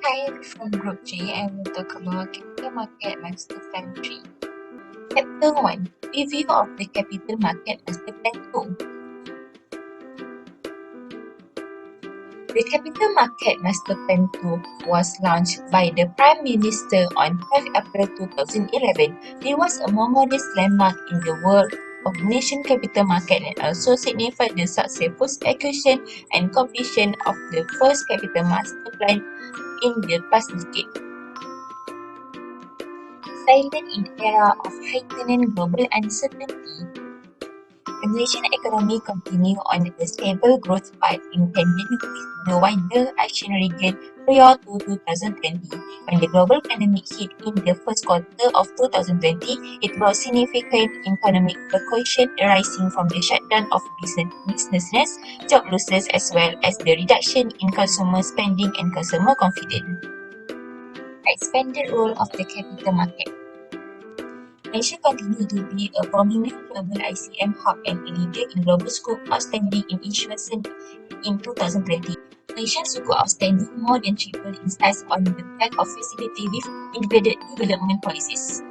Hi, from Group J, I will talk about Capital Market Master Plan 3. Chapter 1. Review of the Capital Market Master Plan 2. The Capital Market Master Plan 2 was launched by the Prime Minister on 5 April 2011. It was a more modest landmark in the world of nation capital market and also signified the successful execution and completion of the first Capital Master Plan in the past decade. Silent in era of heightened global uncertainty, the Malaysian economy continued on a stable growth path in tandem with the wider Asian region prior to 2020. When the global pandemic hit in the first quarter of 2020, it brought significant economic repercussions arising from the shutdown of businesses, job losses, as well as the reduction in consumer spending and consumer confidence. Expanded role of the capital market. Malaysia continued to be a prominent global ICM hub and a leader in global scope outstanding in issuance in 2020. Malaysian suku outstanding more than tripled in size on the back of facility with integrated development policies.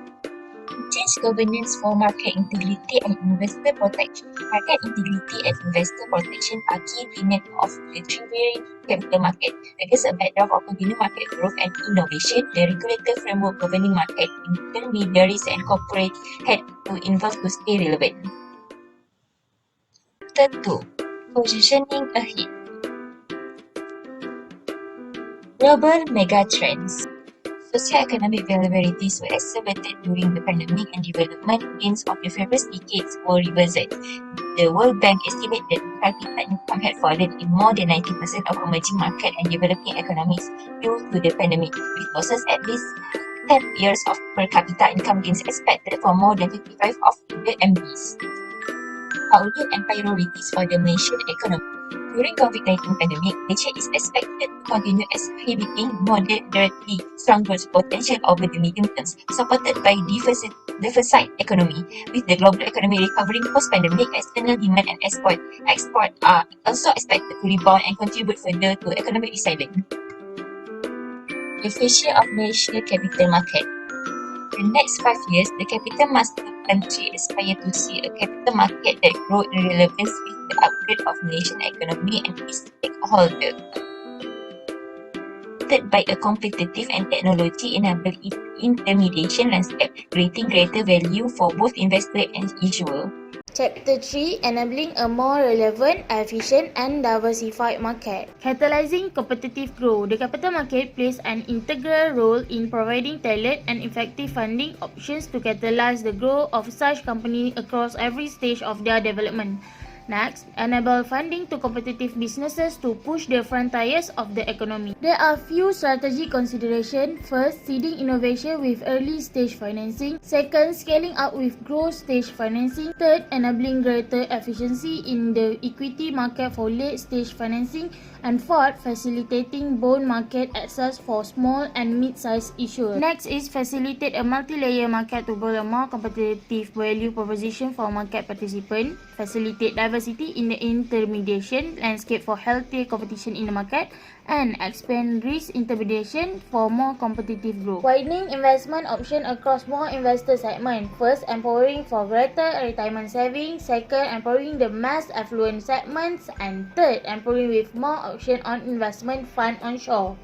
Change governance for market integrity and investor protection. Market integrity and investor protection are key tenets of the thriving capital market. Against a backdrop of continued market growth and innovation, the regulator framework governing market intermediaries and corporates had to evolve to stay relevant. Chapter 2. Positioning ahead. Global megatrends. Socioeconomic vulnerabilities were exacerbated during the pandemic and development gains of the previous decades were reversed. The World Bank estimated that per capita income had fallen in more than 90% of emerging market and developing economies due to the pandemic, with losses at least 10 years of per capita income gains expected for more than 55 of the MBs. Outlook and priorities for the Malaysian economy. During COVID-19 pandemic, Malaysia is expected to continue exhibiting moderately strong growth potential over the medium terms, supported by diversified economy. With the global economy recovering post-pandemic, external demand and export are also expected to rebound and contribute further to economic resilience. The future of Malaysia capital market. In the next 5 years, the Capital Master Plan 3 aspires to see a capital market that grows in relevance with the upgrade of Malaysian economy and its stakeholders. Led by a competitive and technology-enabled intermediation landscape, creating greater value for both investor and issuer. Chapter 3. Enabling a more relevant, efficient and diversified market. Catalyzing competitive growth. The capital market plays an integral role in providing tailored and effective funding options to catalyze the growth of such companies across every stage of their development. Next, enable funding to competitive businesses to push the frontiers of the economy. There are few strategic considerations. First, seeding innovation with early stage financing. Second, scaling up with growth stage financing. Third, enabling greater efficiency in the equity market for late stage financing. And fourth, facilitating bond market access for small and mid-sized issuers. Next is facilitate a multi-layer market to build a more competitive value proposition for market participants. Facilitate diversity in the intermediation landscape for healthier competition in the market, and expand risk intermediation for more competitive growth. Widening investment option across more investor segments. First, empowering for greater retirement savings. Second, empowering the mass affluent segments. And third, empowering with more option on investment fund onshore.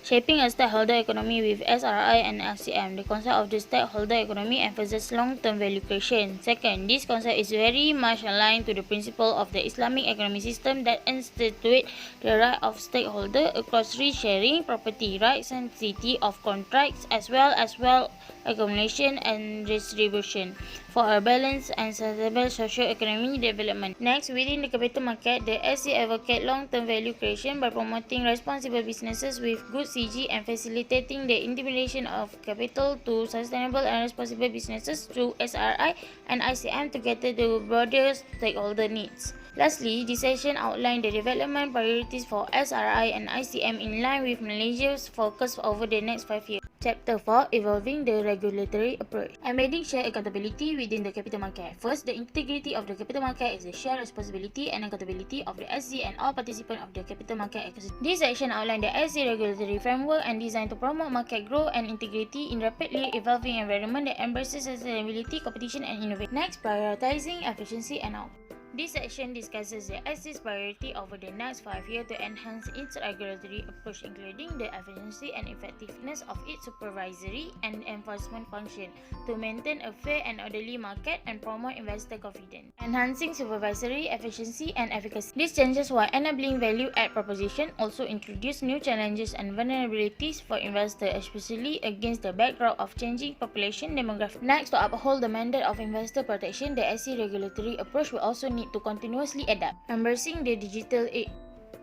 Shaping a stakeholder economy with SRI and LCM. The concept of the stakeholder economy emphasizes long-term value creation. Second, this concept is very much aligned to the principle of the Islamic economic system that institutes the right of stakeholder across risk sharing, property rights, and sanctity of contracts, as well as wealth accumulation and distribution for a balanced and sustainable socio-economic development. Next, within the capital market, the SC advocates long-term value creation by promoting responsible businesses with good CG and facilitating the integration of capital to sustainable and responsible businesses through SRI and ICM to cater to broader stakeholder needs. Lastly, this session outlined the development priorities for SRI and ICM in line with Malaysia's focus over the next 5 years. Chapter 4, Evolving the Regulatory Approach. Embedding share accountability within the capital market. First, the integrity of the capital market is the shared responsibility and accountability of the SC and all participants of the capital market ecosystem. This section outlines the SC regulatory framework and designed to promote market growth and integrity in rapidly evolving environment that embraces sustainability, competition, and innovation. Next, prioritizing efficiency and outcome. This section discusses the SC's priority over the next 5 years to enhance its regulatory approach, including the efficiency and effectiveness of its supervisory and enforcement function to maintain a fair and orderly market and promote investor confidence. Enhancing supervisory efficiency and efficacy. These changes, while enabling value-add proposition, also introduce new challenges and vulnerabilities for investors, especially against the backdrop of changing population demographics. Next, to uphold the mandate of investor protection, the SC regulatory approach will also need to continuously adapt. Embracing the digital age.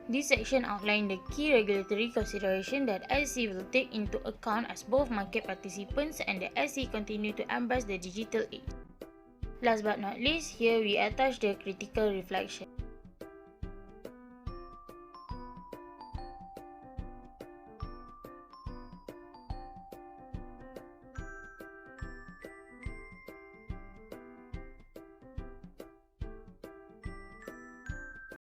This section outlines the key regulatory considerations that SC will take into account as both market participants and the SC continue to embrace the digital age. Last but not least, here we attach the critical reflection.